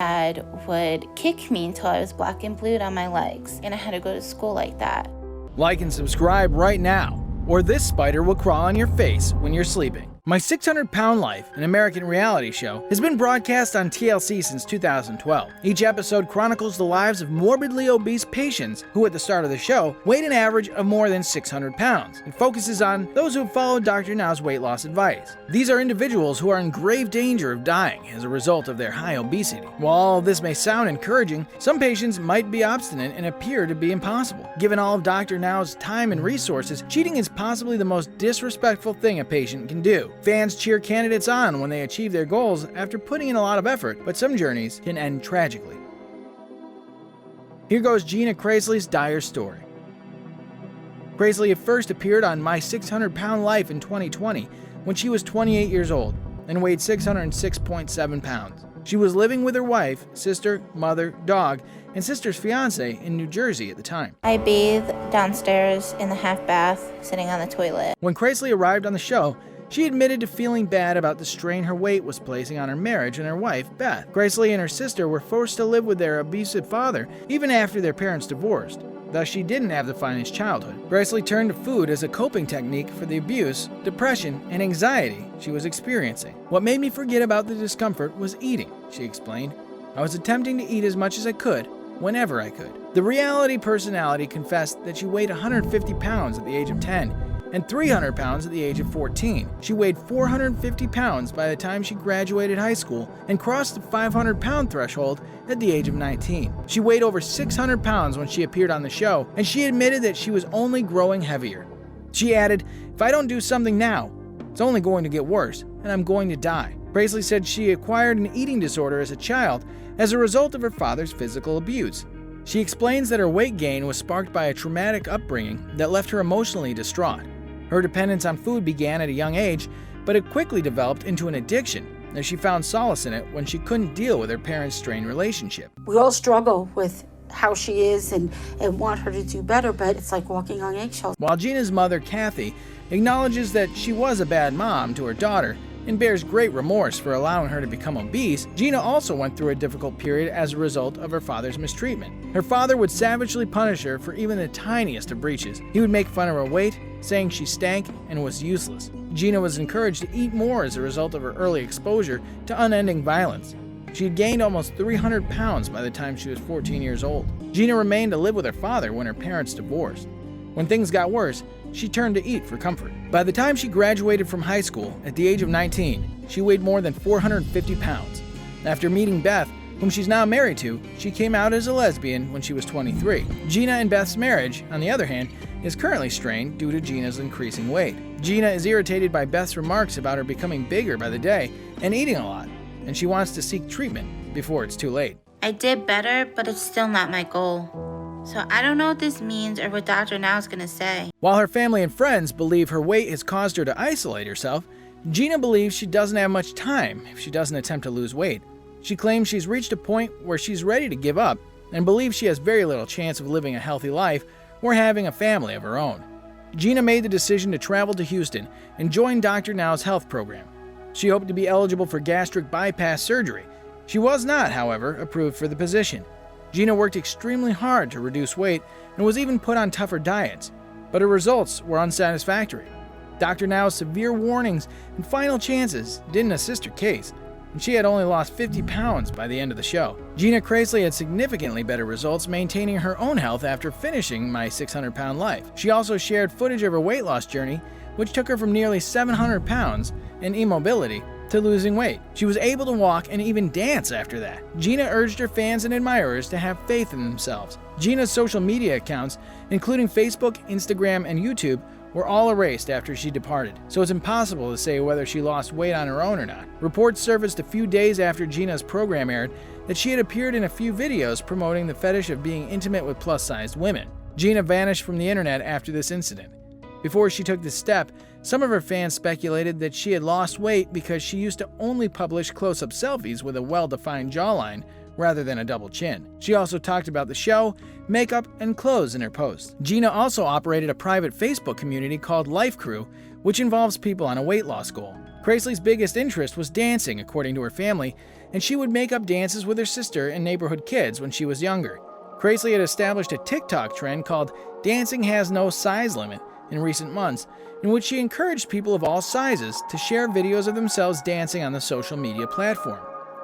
Dad would kick me until I was black and blue on my legs, and I had to go to school like that. Like and subscribe right now, or this spider will crawl on your face when you're sleeping. My 600-Pound Life, an American reality show, has been broadcast on TLC since 2012. Each episode chronicles the lives of morbidly obese patients who, at the start of the show, weighed an average of more than 600 pounds. It focuses on those who have followed Dr. Now's weight loss advice. These are individuals who are in grave danger of dying as a result of their high obesity. While all of this may sound encouraging, some patients might be obstinate and appear to be impossible. Given all of Dr. Now's time and resources, cheating is possibly the most disrespectful thing a patient can do. Fans cheer candidates on when they achieve their goals after putting in a lot of effort, but some journeys can end tragically. Here goes Gina Krasley's dire story. Krasley had first appeared on My 600-Pound Life in 2020 when she was 28 years old and weighed 606.7 pounds. She was living with her wife, sister, mother, dog, and sister's fiance in New Jersey at the time. I bathe downstairs in the half bath, sitting on the toilet. When Krasley arrived on the show, she admitted to feeling bad about the strain her weight was placing on her marriage and her wife, Beth. Krasley and her sister were forced to live with their abusive father even after their parents divorced. Thus, she didn't have the finest childhood. Krasley turned to food as a coping technique for the abuse, depression, and anxiety she was experiencing. What made me forget about the discomfort was eating, she explained. I was attempting to eat as much as I could, whenever I could. The reality personality confessed that she weighed 150 pounds at the age of 10 and 300 pounds at the age of 14. She weighed 450 pounds by the time she graduated high school and crossed the 500-pound threshold at the age of 19. She weighed over 600 pounds when she appeared on the show, and she admitted that she was only growing heavier. She added, "If I don't do something now, it's only going to get worse, and I'm going to die." Krasley said she acquired an eating disorder as a child as a result of her father's physical abuse. She explains that her weight gain was sparked by a traumatic upbringing that left her emotionally distraught. Her dependence on food began at a young age, but it quickly developed into an addiction, as she found solace in it when she couldn't deal with her parents' strained relationship. We all struggle with how she is and want her to do better, but it's like walking on eggshells. While Gina's mother, Kathy, acknowledges that she was a bad mom to her daughter and bears great remorse for allowing her to become obese, Gina also went through a difficult period as a result of her father's mistreatment. Her father would savagely punish her for even the tiniest of breaches. He would make fun of her weight, saying she stank and was useless. Gina was encouraged to eat more as a result of her early exposure to unending violence. She had gained almost 300 pounds by the time she was 14 years old. Gina remained to live with her father when her parents divorced. When things got worse, she turned to eat for comfort. By the time she graduated from high school, at the age of 19, she weighed more than 450 pounds. After meeting Beth, whom she's now married to, she came out as a lesbian when she was 23. Gina and Beth's marriage, on the other hand, is currently strained due to Gina's increasing weight. Gina is irritated by Beth's remarks about her becoming bigger by the day and eating a lot, and she wants to seek treatment before it's too late. I did better, but it's still not my goal. So I don't know what this means or what Dr. Now is going to say. While her family and friends believe her weight has caused her to isolate herself, Gina believes she doesn't have much time if she doesn't attempt to lose weight. She claims she's reached a point where she's ready to give up and believes she has very little chance of living a healthy life or having a family of her own. Gina made the decision to travel to Houston and join Dr. Now's health program. She hoped to be eligible for gastric bypass surgery. She was not, however, approved for the position. Gina worked extremely hard to reduce weight and was even put on tougher diets, but her results were unsatisfactory. Dr. Now's severe warnings and final chances didn't assist her case, and she had only lost 50 pounds by the end of the show. Gina Krasley had significantly better results maintaining her own health after finishing My 600-Pound Life. She also shared footage of her weight loss journey, which took her from nearly 700 pounds and immobility to losing weight. She was able to walk and even dance after that. Gina urged her fans and admirers to have faith in themselves. Gina's social media accounts, including Facebook, Instagram, and YouTube, were all erased after she departed, so it's impossible to say whether she lost weight on her own or not. Reports surfaced a few days after Gina's program aired that she had appeared in a few videos promoting the fetish of being intimate with plus-sized women. Gina vanished from the internet after this incident. Before she took this step, some of her fans speculated that she had lost weight because she used to only publish close-up selfies with a well-defined jawline rather than a double chin. She also talked about the show, makeup, and clothes in her posts. Gina also operated a private Facebook community called Life Crew, which involves people on a weight loss goal. Krasley's biggest interest was dancing, according to her family, and she would make up dances with her sister and neighborhood kids when she was younger. Krasley had established a TikTok trend called Dancing Has No Size Limit in recent months, in which she encouraged people of all sizes to share videos of themselves dancing on the social media platform.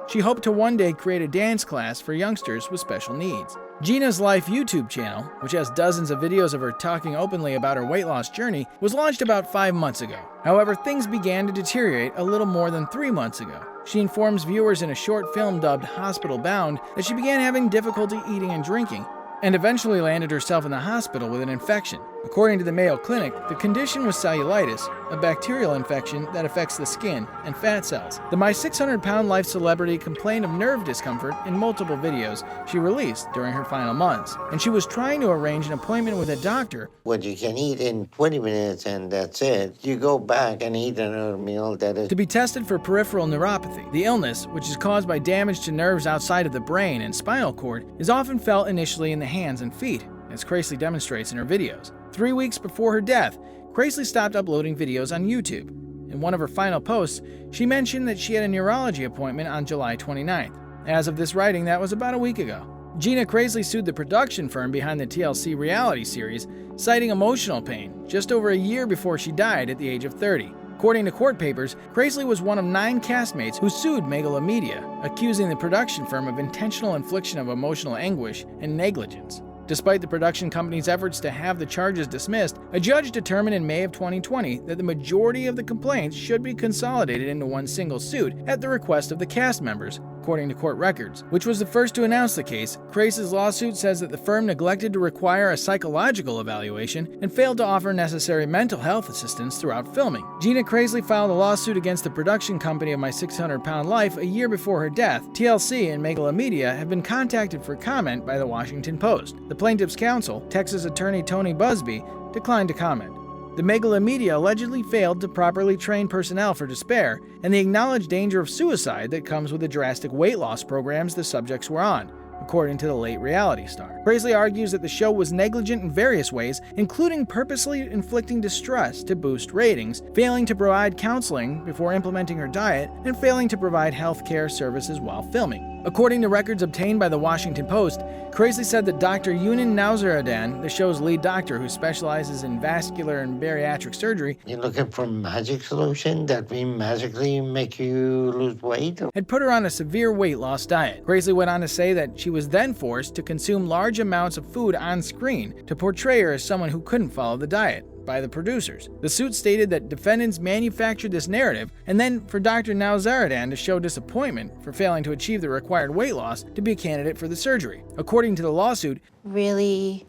She hoped to one day create a dance class for youngsters with special needs. Gina's Life YouTube channel, which has dozens of videos of her talking openly about her weight loss journey, was launched about 5 months ago. However, things began to deteriorate a little more than 3 months ago. She informs viewers in a short film dubbed Hospital Bound that she began having difficulty eating and drinking, and eventually landed herself in the hospital with an infection. According to the Mayo Clinic, the condition was cellulitis, a bacterial infection that affects the skin and fat cells. The My 600-Pound Life celebrity complained of nerve discomfort in multiple videos she released during her final months, and she was trying to arrange an appointment with a doctor. What you can eat in 20 minutes and that's it. You go back and eat another meal that is To be tested for peripheral neuropathy. The illness, which is caused by damage to nerves outside of the brain and spinal cord, is often felt initially in the hands and feet, as Krasley demonstrates in her videos. 3 weeks before her death, Krasley stopped uploading videos on YouTube. In one of her final posts, she mentioned that she had a neurology appointment on July 29th. As of this writing, that was about a week ago. Gina Krasley sued the production firm behind the TLC reality series, citing emotional pain, just over a year before she died at the age of 30. According to court papers, Krasley was one of 9 castmates who sued Megalomedia, accusing the production firm of intentional infliction of emotional anguish and negligence. Despite the production company's efforts to have the charges dismissed, a judge determined in May of 2020 that the majority of the complaints should be consolidated into one single suit at the request of the cast members, according to court records, which was the first to announce the case. Krasley's lawsuit says that the firm neglected to require a psychological evaluation and failed to offer necessary mental health assistance throughout filming. Gina Krasley filed a lawsuit against the production company of My 600-Pound Life a year before her death. TLC and Megalomedia have been contacted for comment by the Washington Post. The plaintiff's counsel, Texas attorney Tony Busby, declined to comment. The Megalomedia allegedly failed to properly train personnel for despair and the acknowledged danger of suicide that comes with the drastic weight loss programs the subjects were on, according to the late reality star. Krasley argues that the show was negligent in various ways, including purposely inflicting distress to boost ratings, failing to provide counseling before implementing her diet, and failing to provide health care services while filming. According to records obtained by the Washington Post, Krasley said that Dr. Yunan Nauzaradan, the show's lead doctor who specializes in vascular and bariatric surgery, you're looking for a magic solution that will magically make you lose weight. had put her on a severe weight loss diet. Krasley went on to say that she was then forced to consume large amounts of food on screen to portray her as someone who couldn't follow the diet by the producers. The suit stated that defendants manufactured this narrative, and then for Dr. Nauzaradan to show disappointment for failing to achieve the required weight loss to be a candidate for the surgery. According to the lawsuit, Really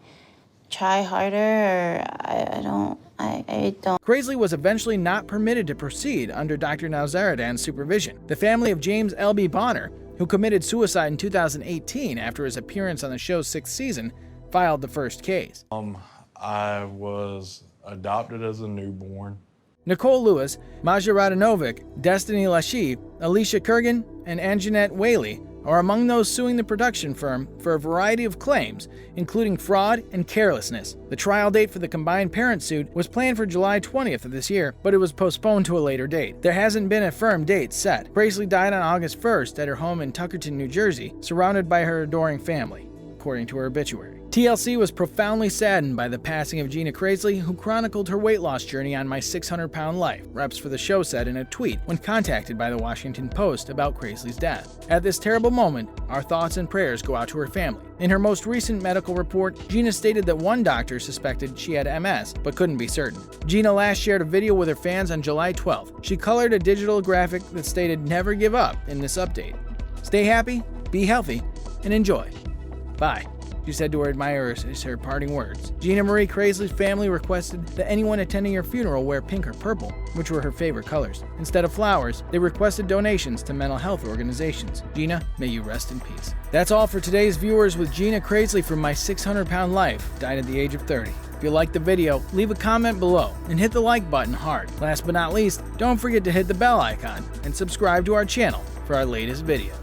try harder, or I don't. Krasley was eventually not permitted to proceed under Dr. Nauzaradan's supervision. The family of James L.B. Bonner, who committed suicide in 2018 after his appearance on the show's 6th season, filed the first case. I was adopted as a newborn. Nicole Lewis, Maja Radanovic, Destiny Lachey, Alicia Kurgan, and Anjanette Whaley are among those suing the production firm for a variety of claims, including fraud and carelessness. The trial date for the combined parent suit was planned for July 20th of this year, but it was postponed to a later date. There hasn't been a firm date set. Krasley died on August 1st at her home in Tuckerton, New Jersey, surrounded by her adoring family, according to her obituary. TLC was profoundly saddened by the passing of Gina Krasley, who chronicled her weight loss journey on My 600-Pound Life, reps for the show said in a tweet when contacted by the Washington Post about Krasley's death. At this terrible moment, our thoughts and prayers go out to her family. In her most recent medical report, Gina stated that one doctor suspected she had MS, but couldn't be certain. Gina last shared a video with her fans on July 12th. She colored a digital graphic that stated "Never give up" in this update. Stay happy, be healthy, and enjoy. Bye, she said to her admirers as her parting words. Gina Marie Krasley's family requested that anyone attending her funeral wear pink or purple, which were her favorite colors. Instead of flowers, they requested donations to mental health organizations. Gina, may you rest in peace. That's all for today's viewers with Gina Krasley from My 600-Pound Life, died at the age of 30. If you liked the video, leave a comment below and hit the like button hard. Last but not least, don't forget to hit the bell icon and subscribe to our channel for our latest videos.